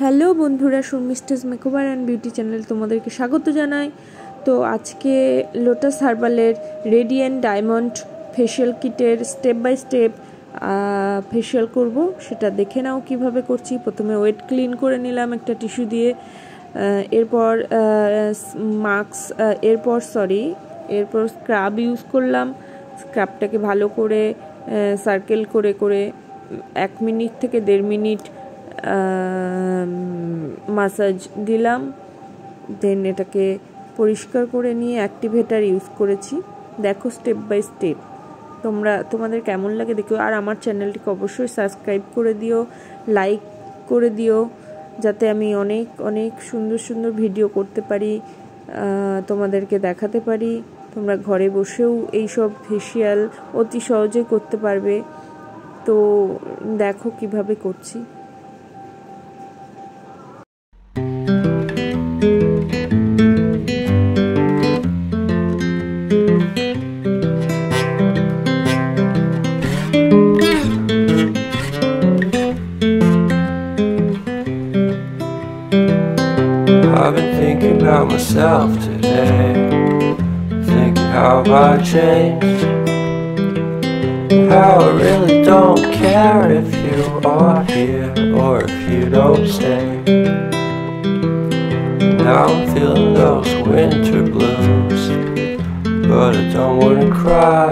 Hello বন্ধুরা, Sharmishtha's makeover and beauty channel তোমাদেরকে স্বাগত জানাই। তো আজকে লোটাস হার্বালের রেডিয়েন্ট ডায়মন্ড ফেশিয়াল কিটের স্টেপ বাই স্টেপ ফেশিয়াল করব, সেটা দেখে নাও কিভাবে করছি। প্রথমে ওয়েট ক্লিন করে নিলাম একটা টিস্যু দিয়ে, এরপর এরপর স্ক্রাব ইউজ করলাম। স্ক্রাবটাকে ভালো করে সার্কেল করে করে 1 মিনিট থেকে 1.5 মিনিট মাসাজ দিলাম। দেন এটাকে পরিষ্কার করে নিয়ে অ্যাক্টিভেটার ইউজ করেছি। দেখো স্টেপ বাই স্টেপ তোমাদের কেমন লাগে দেখো। আর আমার চ্যানেলটিকে অবশ্যই সাবস্ক্রাইব করে দিও, লাইক করে দিও, যাতে আমি অনেক অনেক সুন্দর সুন্দর ভিডিও করতে পারি, তোমাদেরকে দেখাতে পারি। তোমরা ঘরে বসেও এইসব ফেশিয়াল অতি সহজে করতে পারবে। তো দেখো কিভাবে করছি। I've been thinking about myself today, thinking how I changed, how I really don't care if you are here or if you don't stay. Now I'm feeling those winter blues, but I don't wanna cry.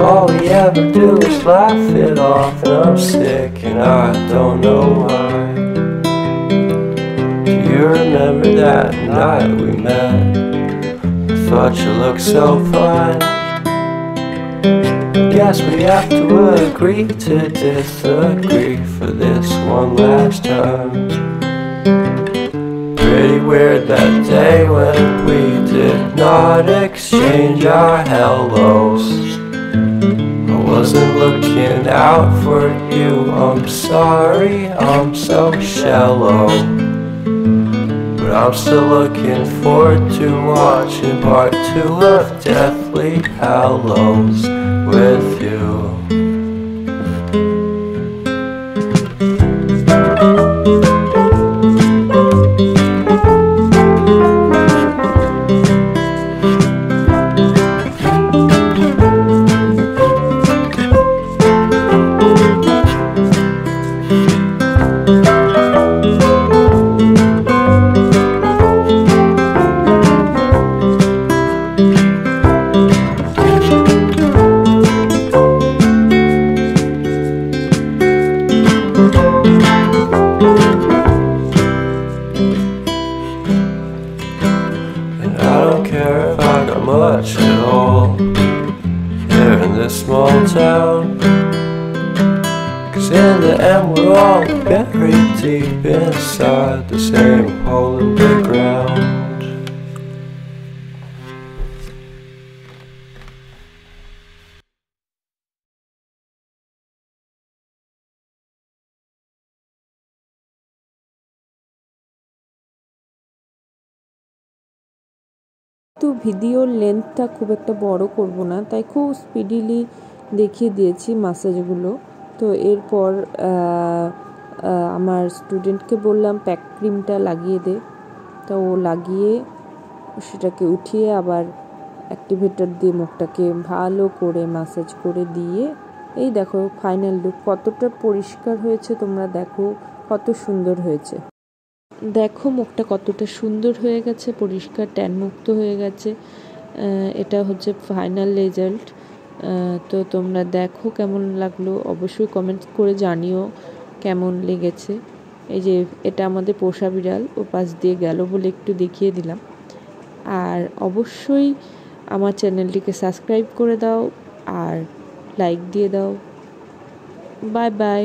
All we ever do is laugh it off, and I'm sick and I don't know why. You remember that night we met? I thought you looked so fine. I guess we have to agree to disagree for this one last time. Pretty weird that day when we did not exchange our hellos. I wasn't looking out for you, I'm sorry, I'm so shallow. But I'm still looking forward to watching part 2 of Deathly Hallows with you. Care if I got much at all here in this small town, 'cause in the end we're all buried deep inside the same hole in the ground. তো ভিডিওর লেন্থটা খুব একটা বড় করব না, তাই খুব speedily দেখিয়ে দিয়েছি মাসাজগুলো। তো এরপর আমার স্টুডেন্টকে বললাম প্যাক ক্রিমটা লাগিয়ে দে, তো ও লাগিয়ে সেটাকে উঠিয়ে আবার অ্যাক্টিভেটর দিয়ে মুখটাকে ভালো করে মাসাজ করে দিয়ে, এই দেখো ফাইনাল লুক কতটা পরিষ্কার হয়েছে। তোমরা দেখো কত সুন্দর হয়েছে, দেখো মুখটা কতটা সুন্দর হয়ে গেছে, পরিষ্কার ট্যান মুক্ত হয়ে গেছে। এটা হচ্ছে ফাইনাল রেজাল্ট। তো তোমরা দেখো কেমন লাগলো, অবশ্যই কমেন্ট করে জানিও কেমন লেগেছে। এই যে এটা আমাদের পোষা বিড়াল, ও পাশ দিয়ে গেল বলে একটু দেখিয়ে দিলাম। আর অবশ্যই আমার চ্যানেলটিকে সাবস্ক্রাইব করে দাও আর লাইক দিয়ে দাও। Bye bye.